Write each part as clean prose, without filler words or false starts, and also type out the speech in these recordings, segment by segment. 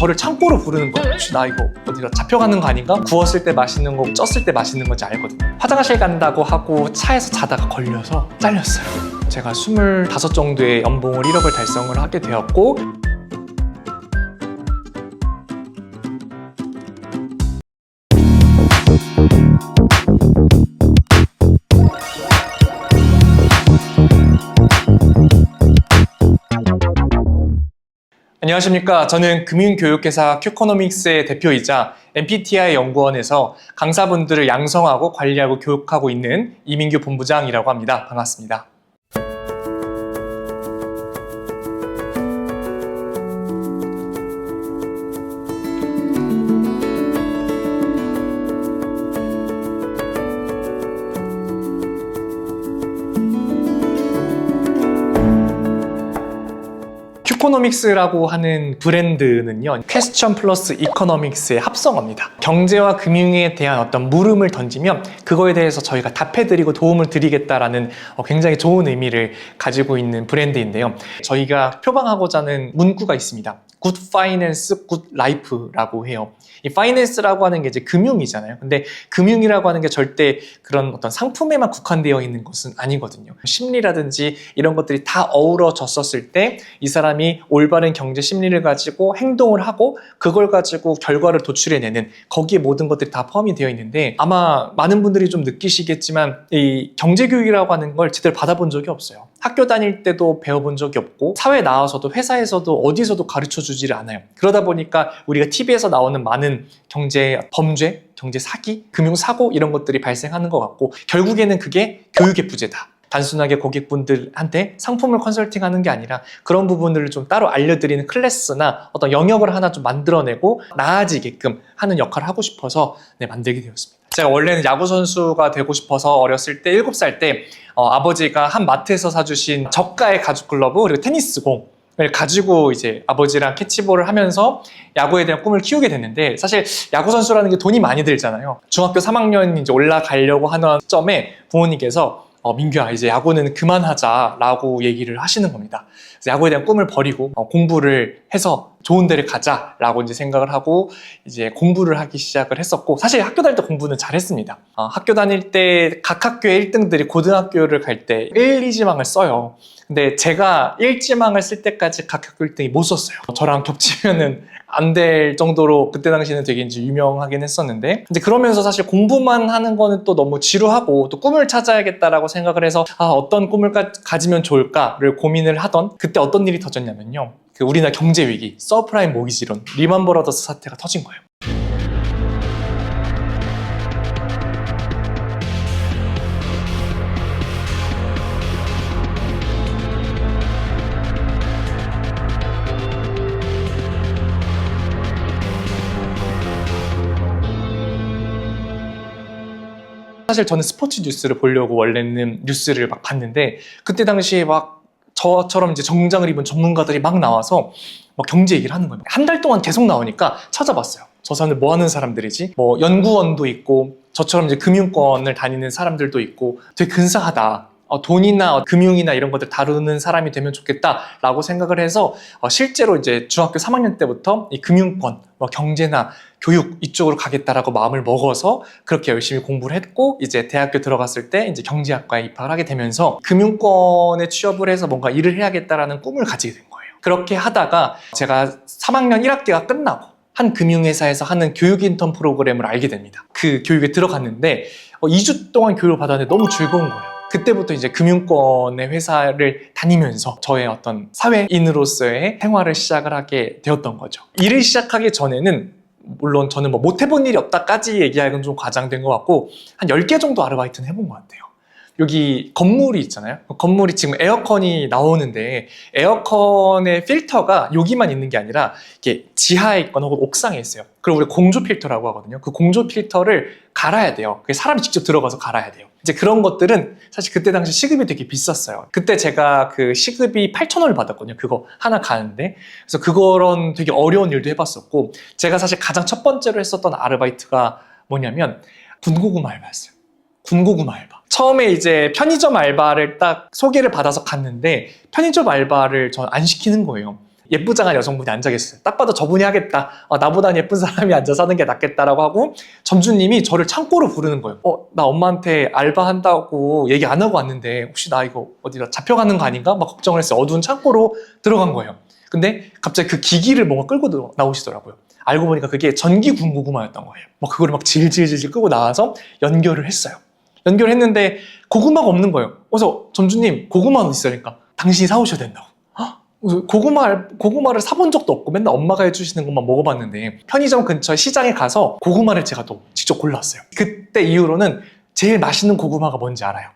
저를 창고로 부르는 거예요. 혹시 나 이거 어디가 잡혀가는 거 아닌가? 구웠을 때 맛있는 거, 쪘을 때 맛있는 건지 알거든요. 화장실 간다고 하고 차에서 자다가 걸려서 잘렸어요. 제가 25 정도의 연봉을 1억을 달성을 하게 되었고, 안녕하십니까. 저는 금융교육회사 큐코노믹스의 대표이자 MBTI 연구원에서 강사분들을 양성하고 관리하고 교육하고 있는 이민규 본부장이라고 합니다. 반갑습니다. 큐코노믹스라고 하는 브랜드는요, 퀘스천 플러스 이코노믹스의 합성어입니다. 경제와 금융에 대한 어떤 물음을 던지면 그거에 대해서 저희가 답해드리고 도움을 드리겠다라는 굉장히 좋은 의미를 가지고 있는 브랜드인데요. 저희가 표방하고자 하는 문구가 있습니다. Good Finance, Good Life라고 해요. 이 파이낸스라고 하는 게 이제 금융이잖아요. 근데 금융이라고 하는 게 절대 그런 어떤 상품에만 국한되어 있는 것은 아니거든요. 심리라든지 이런 것들이 다 어우러졌었을 때 이 사람이 올바른 경제 심리를 가지고 행동을 하고 그걸 가지고 결과를 도출해내는, 거기에 모든 것들이 다 포함이 되어 있는데, 아마 많은 분들이 좀 느끼시겠지만 이 경제교육이라고 하는 걸 제대로 받아본 적이 없어요. 학교 다닐 때도 배워본 적이 없고 사회에 나와서도 회사에서도 어디서도 가르쳐주지를 않아요. 그러다 보니까 우리가 TV에서 나오는 많은 경제 범죄, 경제 사기, 금융 사고 이런 것들이 발생하는 것 같고, 결국에는 그게 교육의 부재다. 단순하게 고객분들한테 상품을 컨설팅하는 게 아니라 그런 부분들을 좀 따로 알려드리는 클래스나 어떤 영역을 하나 좀 만들어내고 나아지게끔 하는 역할을 하고 싶어서 만들게 되었습니다. 제가 원래는 야구선수가 되고 싶어서 어렸을 때 7살 때 아버지가 한 마트에서 사주신 저가의 가죽글러브 그리고 테니스공을 가지고 이제 아버지랑 캐치볼을 하면서 야구에 대한 꿈을 키우게 됐는데, 사실 야구선수라는 게 돈이 많이 들잖아요. 중학교 3학년 이제 올라가려고 하는 시점에 부모님께서 민규야, 이제 야구는 그만하자라고 얘기를 하시는 겁니다. 그래서 야구에 대한 꿈을 버리고 공부를 해서 좋은 데를 가자라고 이제 생각을 하고 이제 공부를 하기 시작을 했었고, 사실 학교 다닐 때 공부는 잘했습니다. 학교 다닐 때 각 학교의 1등들이 고등학교를 갈 때 1, 2지망을 써요. 근데 제가 1지망을 쓸 때까지 각 학교 1등이 못 썼어요. 저랑 겹치면은 안 될 정도로 그때 당시에는 되게 이제 유명하긴 했었는데, 이제 그러면서 사실 공부만 하는 거는 또 너무 지루하고 또 꿈을 찾아야겠다라고 생각을 해서 어떤 꿈을 가지면 좋을까를 고민을 하던 그때 어떤 일이 터졌냐면요, 그 우리나라 경제 위기, 서프라임 모기지론, 리만 브라더스 사태가 터진 거예요. 사실 저는 스포츠 뉴스를 보려고 원래는 뉴스를 막 봤는데, 그때 당시에 막 저처럼 이제 정장을 입은 전문가들이 막 나와서 막 경제 얘기를 하는 거예요. 한 달 동안 계속 나오니까 찾아봤어요. 저 사람들 뭐 하는 사람들이지? 뭐 연구원도 있고 저처럼 이제 금융권을 다니는 사람들도 있고 되게 근사하다. 돈이나 금융이나 이런 것들 다루는 사람이 되면 좋겠다라고 생각을 해서 실제로 이제 중학교 3학년 때부터 이 금융권, 경제나 교육 이쪽으로 가겠다라고 마음을 먹어서 그렇게 열심히 공부를 했고, 이제 대학교 들어갔을 때 이제 경제학과에 입학을 하게 되면서 금융권에 취업을 해서 뭔가 일을 해야겠다라는 꿈을 가지게 된 거예요. 그렇게 하다가 제가 3학년 1학기가 끝나고 한 금융회사에서 하는 교육 인턴 프로그램을 알게 됩니다. 그 교육에 들어갔는데 2주 동안 교육을 받았는데 너무 즐거운 거예요. 그때부터 이제 금융권의 회사를 다니면서 저의 어떤 사회인으로서의 생활을 시작을 하게 되었던 거죠. 일을 시작하기 전에는 물론 저는 뭐 못 해본 일이 없다까지 얘기하기는 좀 과장된 것 같고, 한 10개 정도 아르바이트는 해본 것 같아요. 여기 건물이 있잖아요. 건물이 지금 에어컨이 나오는데 에어컨의 필터가 여기만 있는 게 아니라 이게 지하에 있거나 혹은 옥상에 있어요. 그리고 우리 공조 필터라고 하거든요. 그 공조 필터를 갈아야 돼요. 그게 사람이 직접 들어가서 갈아야 돼요. 이제 그런 것들은 사실 그때 당시 시급이 되게 비쌌어요. 그때 제가 그 시급이 8,000원을 받았거든요. 그거 하나 가는데. 그래서 그런 되게 어려운 일도 해봤었고, 제가 사실 가장 첫 번째로 했었던 아르바이트가 뭐냐면 군고구마 알바였어요. 군고구마 알바. 처음에 이제 편의점 알바를 딱 소개를 받아서 갔는데 편의점 알바를 전 안 시키는 거예요. 예쁘장한 여성분이 앉아 계셨어요. 딱 봐도 저분이 하겠다. 나보단 예쁜 사람이 앉아서 하는 게 낫겠다라고 하고 점주님이 저를 창고로 부르는 거예요. 나 엄마한테 알바한다고 얘기 안 하고 왔는데 혹시 나 이거 어디다 잡혀가는 거 아닌가? 막 걱정을 했어요. 어두운 창고로 들어간 거예요. 근데 갑자기 그 기기를 뭔가 끌고 나오시더라고요. 알고 보니까 그게 전기 군고구마였던 거예요. 그거를 막 질질질 끄고 나와서 연결을 했어요. 연결했는데 고구마가 없는 거예요. 그래서 점주님 고구마 어디 있으니까 당신이 사오셔야 된다고. 고구마를 사본 적도 없고 맨날 엄마가 해주시는 것만 먹어봤는데 편의점 근처 시장에 가서 고구마를 제가 또 직접 골랐어요. 그때 이후로는 제일 맛있는 고구마가 뭔지 알아요.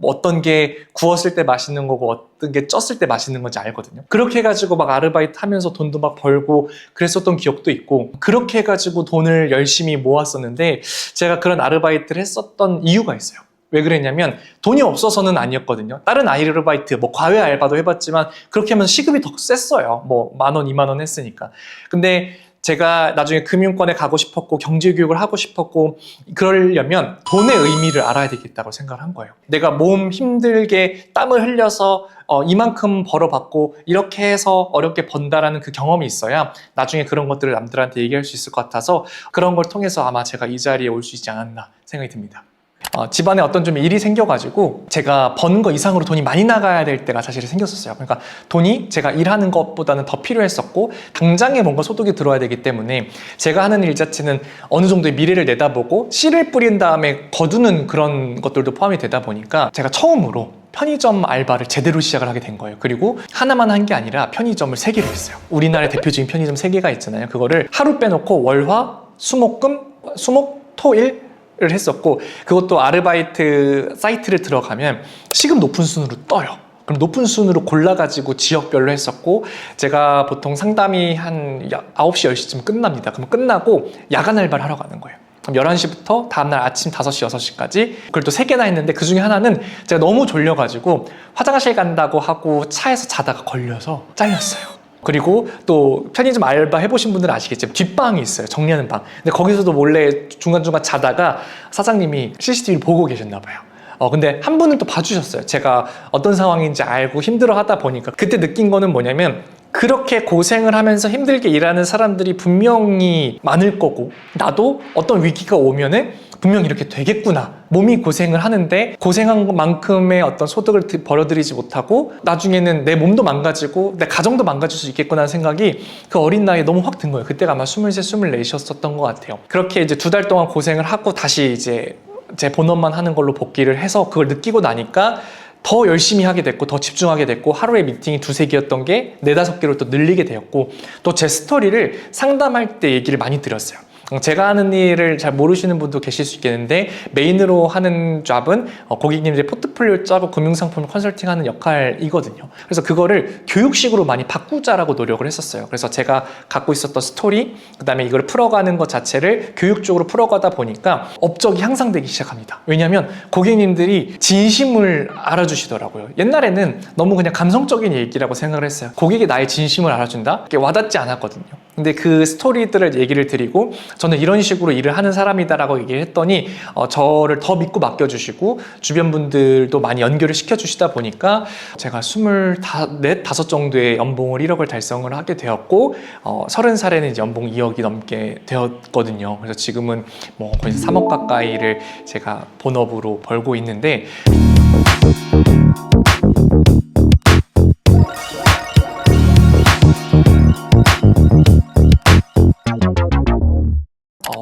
어떤 게 구웠을 때 맛있는 거고 어떤 게 쪘을 때 맛있는 건지 알거든요. 그렇게 해가지고 막 아르바이트 하면서 돈도 막 벌고 그랬었던 기억도 있고 그렇게 해가지고 돈을 열심히 모았었는데 제가 그런 아르바이트를 했었던 이유가 있어요. 왜 그랬냐면 돈이 없어서는 아니었거든요. 다른 아르바이트, 과외 알바도 해봤지만 그렇게 하면 시급이 더 셌어요. 10,000원, 20,000원 했으니까. 근데 제가 나중에 금융권에 가고 싶었고 경제교육을 하고 싶었고 그러려면 돈의 의미를 알아야 되겠다고 생각을 한 거예요. 내가 몸 힘들게 땀을 흘려서 이만큼 벌어봤고 이렇게 해서 어렵게 번다라는 그 경험이 있어야 나중에 그런 것들을 남들한테 얘기할 수 있을 것 같아서 그런 걸 통해서 아마 제가 이 자리에 올 수 있지 않았나 생각이 듭니다. 집안에 어떤 좀 일이 생겨가지고 제가 번 거 이상으로 돈이 많이 나가야 될 때가 사실 생겼었어요. 그러니까 돈이 제가 일하는 것보다는 더 필요했었고 당장에 뭔가 소득이 들어와야 되기 때문에 제가 하는 일 자체는 어느 정도의 미래를 내다보고 씨를 뿌린 다음에 거두는 그런 것들도 포함이 되다 보니까 제가 처음으로 편의점 알바를 제대로 시작을 하게 된 거예요. 그리고 하나만 한 게 아니라 편의점을 3개를 했어요. 우리나라의 대표적인 편의점 3개가 있잖아요. 그거를 하루 빼놓고 월화, 수목, 토, 일 을 했었고 그것도 아르바이트 사이트를 들어가면 시급 높은 순으로 떠요. 그럼 높은 순으로 골라가지고 지역별로 했었고 제가 보통 상담이 한 9시, 10시쯤 끝납니다. 그럼 끝나고 야간 알바를 하러 가는 거예요. 그럼 11시부터 다음날 아침 5시, 6시까지 그걸 또 3개나 했는데 그 중에 하나는 제가 너무 졸려가지고 화장실 간다고 하고 차에서 자다가 걸려서 잘렸어요. 그리고 또 편의점 알바 해보신 분들은 아시겠지만 뒷방이 있어요. 정리하는 방. 근데 거기서도 몰래 중간중간 자다가 사장님이 CCTV를 보고 계셨나 봐요. 근데 한 분은 또 봐주셨어요. 제가 어떤 상황인지 알고 힘들어 하다 보니까 그때 느낀 거는 뭐냐면 그렇게 고생을 하면서 힘들게 일하는 사람들이 분명히 많을 거고 나도 어떤 위기가 오면은 분명히 이렇게 되겠구나. 몸이 고생을 하는데 고생한 만큼의 어떤 소득을 벌어들이지 못하고 나중에는 내 몸도 망가지고 내 가정도 망가질 수 있겠구나 하는 생각이 그 어린 나이에 너무 확 든 거예요. 그때가 아마 23, 24셨었던 것 같아요. 그렇게 이제 2달 동안 고생을 하고 다시 이제 제 본업만 하는 걸로 복귀를 해서 그걸 느끼고 나니까 더 열심히 하게 됐고 더 집중하게 됐고 하루에 미팅이 2-3개였던 게 4-5개로 또 늘리게 되었고 또 제 스토리를 상담할 때 얘기를 많이 드렸어요. 제가 하는 일을 잘 모르시는 분도 계실 수 있겠는데 메인으로 하는 잡은 고객님들의 포트폴리오 짜고 금융상품 컨설팅하는 역할이거든요. 그래서 그거를 교육식으로 많이 바꾸자라고 노력을 했었어요. 그래서 제가 갖고 있었던 스토리 그다음에 이걸 풀어가는 것 자체를 교육적으로 풀어가다 보니까 업적이 향상되기 시작합니다. 왜냐하면 고객님들이 진심을 알아주시더라고요. 옛날에는 너무 그냥 감성적인 얘기라고 생각을 했어요. 고객이 나의 진심을 알아준다? 그게 와닿지 않았거든요. 근데 그 스토리들을 얘기를 드리고 저는 이런 식으로 일을 하는 사람이다라고 얘기를 했더니 저를 더 믿고 맡겨주시고 주변 분들도 많이 연결을 시켜주시다 보니까 제가 24, 5 정도의 연봉을 1억을 달성을 하게 되었고 30살에는 이제 연봉 2억이 넘게 되었거든요. 그래서 지금은 거의 3억 가까이를 제가 본업으로 벌고 있는데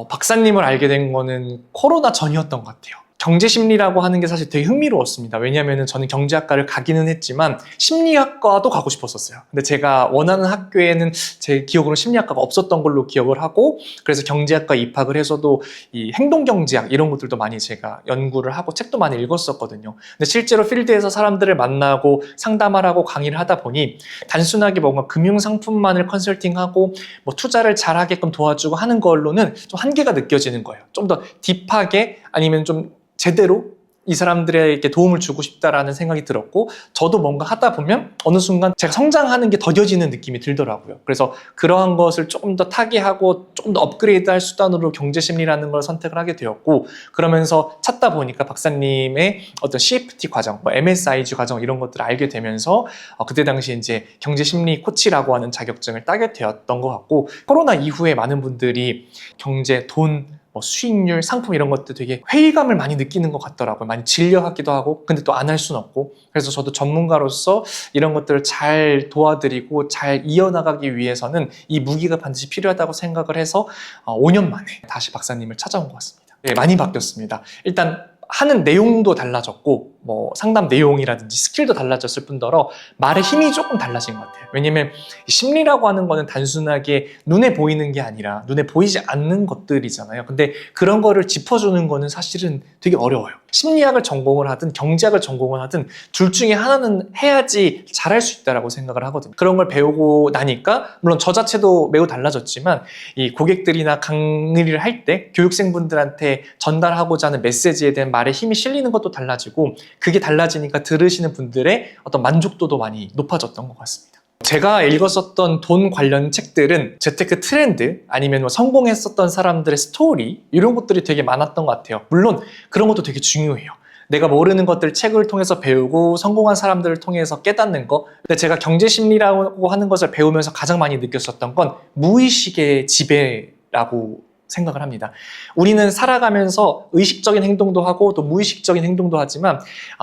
박사님을 알게 된 거는 코로나 전이었던 것 같아요. 경제심리라고 하는 게 사실 되게 흥미로웠습니다. 왜냐하면 저는 경제학과를 가기는 했지만 심리학과도 가고 싶었었어요. 근데 제가 원하는 학교에는 제 기억으로 심리학과가 없었던 걸로 기억을 하고 그래서 경제학과 입학을 해서도 이 행동경제학 이런 것들도 많이 제가 연구를 하고 책도 많이 읽었었거든요. 근데 실제로 필드에서 사람들을 만나고 상담을 하고 강의를 하다 보니 단순하게 뭔가 금융상품만을 컨설팅하고 투자를 잘하게끔 도와주고 하는 걸로는 좀 한계가 느껴지는 거예요. 좀 더 딥하게 아니면 좀 제대로 이 사람들에게 도움을 주고 싶다라는 생각이 들었고 저도 뭔가 하다 보면 어느 순간 제가 성장하는 게 더뎌지는 느낌이 들더라고요. 그래서 그러한 것을 조금 더 타개하고 조금 더 업그레이드할 수단으로 경제심리라는 걸 선택을 하게 되었고 그러면서 찾다 보니까 박사님의 어떤 CFT 과정, 뭐 MSIG 과정 이런 것들을 알게 되면서 그때 당시 이제 경제심리 코치라고 하는 자격증을 따게 되었던 것 같고 코로나 이후에 많은 분들이 경제, 돈, 뭐 수익률, 상품 이런 것들 되게 회의감을 많이 느끼는 것 같더라고요. 많이 질려하기도 하고 근데 또 안 할 수는 없고 그래서 저도 전문가로서 이런 것들을 잘 도와드리고 잘 이어나가기 위해서는 이 무기가 반드시 필요하다고 생각을 해서 5년 만에 다시 박사님을 찾아온 것 같습니다. 네, 많이 바뀌었습니다. 일단 하는 내용도 달라졌고 뭐 상담 내용이라든지 스킬도 달라졌을 뿐더러 말의 힘이 조금 달라진 것 같아요. 왜냐면 심리라고 하는 거는 단순하게 눈에 보이는 게 아니라 눈에 보이지 않는 것들이잖아요. 근데 그런 거를 짚어주는 거는 사실은 되게 어려워요. 심리학을 전공을 하든 경제학을 전공을 하든 둘 중에 하나는 해야지 잘할 수 있다고 생각을 하거든요. 그런 걸 배우고 나니까 물론 저 자체도 매우 달라졌지만 이 고객들이나 강의를 할 때 교육생분들한테 전달하고자 하는 메시지에 대한 말의 힘이 실리는 것도 달라지고 그게 달라지니까 들으시는 분들의 어떤 만족도도 많이 높아졌던 것 같습니다. 제가 읽었었던 돈 관련 책들은 재테크 트렌드 아니면 뭐 성공했었던 사람들의 스토리 이런 것들이 되게 많았던 것 같아요. 물론 그런 것도 되게 중요해요. 내가 모르는 것들 책을 통해서 배우고 성공한 사람들을 통해서 깨닫는 거. 근데 제가 경제심리라고 하는 것을 배우면서 가장 많이 느꼈었던 건 무의식의 지배라고 생각을 합니다. 우리는 살아가면서 의식적인 행동도 하고 또 무의식적인 행동도 하지만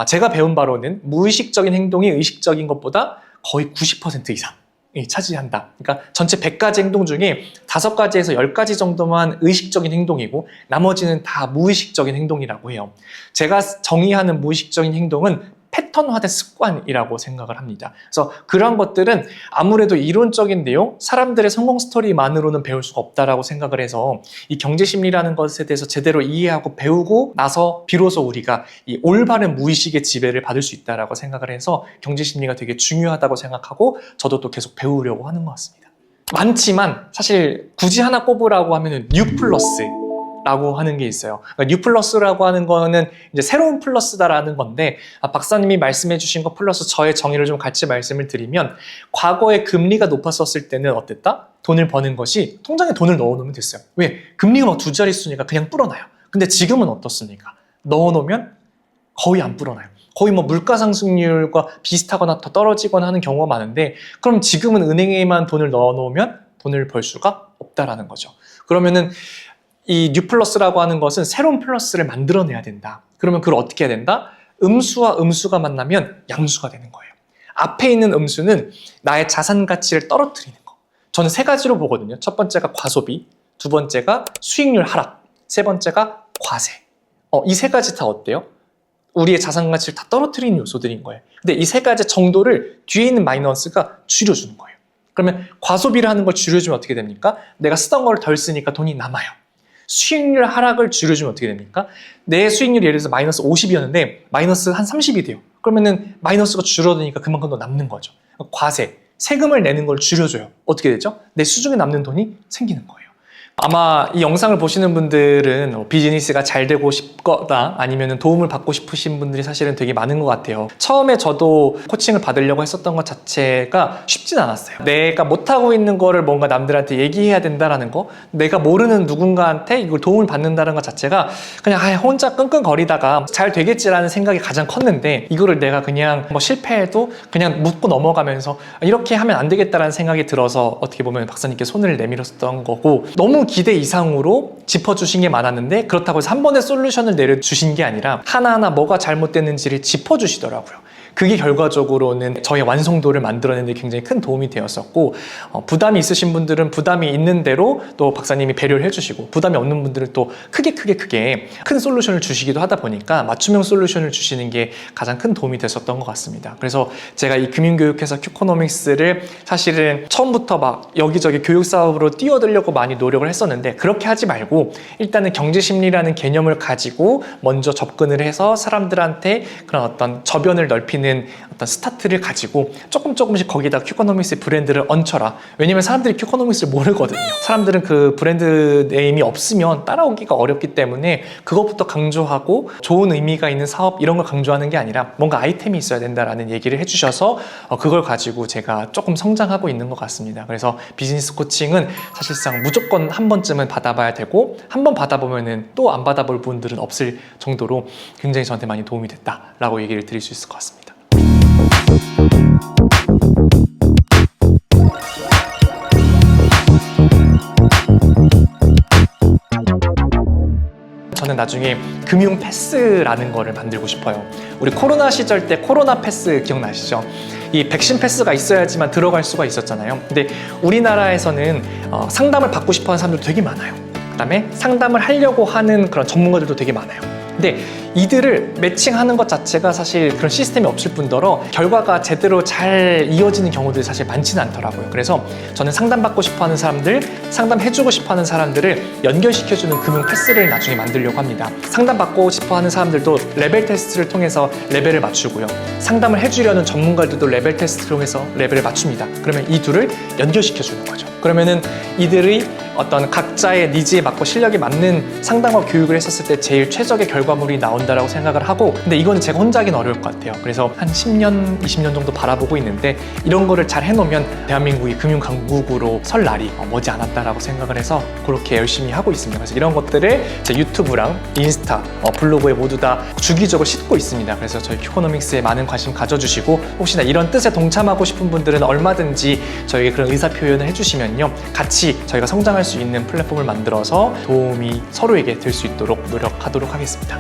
제가 배운 바로는 무의식적인 행동이 의식적인 것보다 거의 90% 이상이 차지한다. 그러니까 전체 100가지 행동 중에 5가지에서 10가지 정도만 의식적인 행동이고 나머지는 다 무의식적인 행동이라고 해요. 제가 정의하는 무의식적인 행동은 패턴화된 습관이라고 생각을 합니다. 그래서 그런 것들은 아무래도 이론적인 내용, 사람들의 성공 스토리만으로는 배울 수가 없다라고 생각을 해서 이 경제심리라는 것에 대해서 제대로 이해하고 배우고 나서 비로소 우리가 이 올바른 무의식의 지배를 받을 수 있다라고 생각을 해서 경제심리가 되게 중요하다고 생각하고 저도 또 계속 배우려고 하는 것 같습니다. 많지만 사실 굳이 하나 꼽으라고 하면은 뉴 플러스 라고 하는 게 있어요. 그러니까 뉴 플러스라고 하는 거는 이제 새로운 플러스다라는 건데 박사님이 말씀해 주신 거 플러스 저의 정의를 좀 같이 말씀을 드리면 과거에 금리가 높았었을 때는 어땠다? 돈을 버는 것이 통장에 돈을 넣어놓으면 됐어요. 왜? 금리가 막 2자릿수니까 그냥 불어나요. 근데 지금은 어떻습니까? 넣어놓으면 거의 안 불어나요. 거의 뭐 물가 상승률과 비슷하거나 더 떨어지거나 하는 경우가 많은데 그럼 지금은 은행에만 돈을 넣어놓으면 돈을 벌 수가 없다라는 거죠. 그러면은 이 뉴 플러스라고 하는 것은 새로운 플러스를 만들어내야 된다. 그러면 그걸 어떻게 해야 된다? 음수와 음수가 만나면 양수가 되는 거예요. 앞에 있는 음수는 나의 자산 가치를 떨어뜨리는 거. 저는 3가지로 보거든요. 첫 번째가 과소비, 두 번째가 수익률 하락, 세 번째가 과세. 이 3가지 다 어때요? 우리의 자산 가치를 다 떨어뜨리는 요소들인 거예요. 근데 이 3가지 정도를 뒤에 있는 마이너스가 줄여주는 거예요. 그러면 과소비를 하는 걸 줄여주면 어떻게 됩니까? 내가 쓰던 걸 덜 쓰니까 돈이 남아요. 수익률 하락을 줄여주면 어떻게 됩니까? 내 수익률이 예를 들어서 마이너스 50이었는데 마이너스 한 30이 돼요. 그러면은 마이너스가 줄어드니까 그만큼 더 남는 거죠. 과세, 세금을 내는 걸 줄여줘요. 어떻게 되죠? 내 수중에 남는 돈이 생기는 거예요. 아마 이 영상을 보시는 분들은 비즈니스가 잘 되고 싶거나 아니면 도움을 받고 싶으신 분들이 사실은 되게 많은 것 같아요. 처음에 저도 코칭을 받으려고 했었던 것 자체가 쉽진 않았어요. 내가 못하고 있는 거를 뭔가 남들한테 얘기해야 된다라는 거, 내가 모르는 누군가한테 이걸 도움을 받는다는 것 자체가 그냥 혼자 끙끙거리다가 잘 되겠지라는 생각이 가장 컸는데 이거를 내가 그냥 뭐 실패해도 그냥 묻고 넘어가면서 이렇게 하면 안 되겠다라는 생각이 들어서 어떻게 보면 박사님께 손을 내밀었던 거고 너무 기대 이상으로 짚어주신 게 많았는데 그렇다고 해서 한 번에 솔루션을 내려주신 게 아니라 하나하나 뭐가 잘못됐는지를 짚어주시더라고요. 그게 결과적으로는 저의 완성도를 만들어내는 데 굉장히 큰 도움이 되었었고 부담이 있으신 분들은 부담이 있는 대로 또 박사님이 배려를 해주시고 부담이 없는 분들은 또 크게 큰 솔루션을 주시기도 하다 보니까 맞춤형 솔루션을 주시는 게 가장 큰 도움이 됐었던 것 같습니다. 그래서 제가 이 금융교육회사 큐코노믹스를 사실은 처음부터 막 여기저기 교육 사업으로 뛰어들려고 많이 노력을 했었는데 그렇게 하지 말고 일단은 경제심리라는 개념을 가지고 먼저 접근을 해서 사람들한테 그런 어떤 저변을 넓히는 일으키는 어떤 스타트를 가지고 조금씩 거기다 큐커노믹스의 브랜드를 얹혀라. 왜냐면 사람들이 큐커노믹스를 모르거든요. 사람들은 그 브랜드 네임이 없으면 따라오기가 어렵기 때문에 그것부터 강조하고 좋은 의미가 있는 사업 이런 걸 강조하는 게 아니라 뭔가 아이템이 있어야 된다라는 얘기를 해주셔서 그걸 가지고 제가 조금 성장하고 있는 것 같습니다. 그래서 비즈니스 코칭은 사실상 무조건 한 번쯤은 받아봐야 되고 한 번 받아보면은 또 안 받아볼 분들은 없을 정도로 굉장히 저한테 많이 도움이 됐다라고 얘기를 드릴 수 있을 것 같습니다. 저는 나중에 금융 패스라는 거를 만들고 싶어요. 우리 코로나 시절 때 코로나 패스 기억나시죠? 이 백신 패스가 있어야지만 들어갈 수가 있었잖아요. 근데 우리나라에서는 상담을 받고 싶어 하는 사람들 되게 많아요. 그다음에 상담을 하려고 하는 그런 전문가들도 되게 많아요. 근데 이들을 매칭하는 것 자체가 사실 그런 시스템이 없을 뿐더러 결과가 제대로 잘 이어지는 경우들이 사실 많지는 않더라고요. 그래서 저는 상담받고 싶어하는 사람들, 상담해주고 싶어하는 사람들을 연결시켜주는 금융 패스를 나중에 만들려고 합니다. 상담받고 싶어하는 사람들도 레벨 테스트를 통해서 레벨을 맞추고요. 상담을 해주려는 전문가들도 레벨 테스트를 통해서 레벨을 맞춥니다. 그러면 이 둘을 연결시켜주는 거죠. 그러면은 이들의 어떤 각자의 니즈에 맞고 실력에 맞는 상담과 교육을 했었을 때 제일 최적의 결과물이 나온다라고 생각을 하고, 근데 이거는 제가 혼자 하긴 어려울 것 같아요. 그래서 한 10년, 20년 정도 바라보고 있는데 이런 거를 잘 해놓으면 대한민국이 금융 강국으로 설 날이 머지않았다라고 생각을 해서 그렇게 열심히 하고 있습니다. 그래서 이런 것들을 제 유튜브랑 인스타, 블로그에 모두 다 주기적으로 싣고 있습니다. 그래서 저희 큐코노믹스에 많은 관심 가져주시고 혹시나 이런 뜻에 동참하고 싶은 분들은 얼마든지 저에게 그런 의사 표현을 해주시면요, 같이 저희가 성장할 수 있는 플랫폼을 만들어서 도움이 서로에게 될 수 있도록 노력하도록 하겠습니다.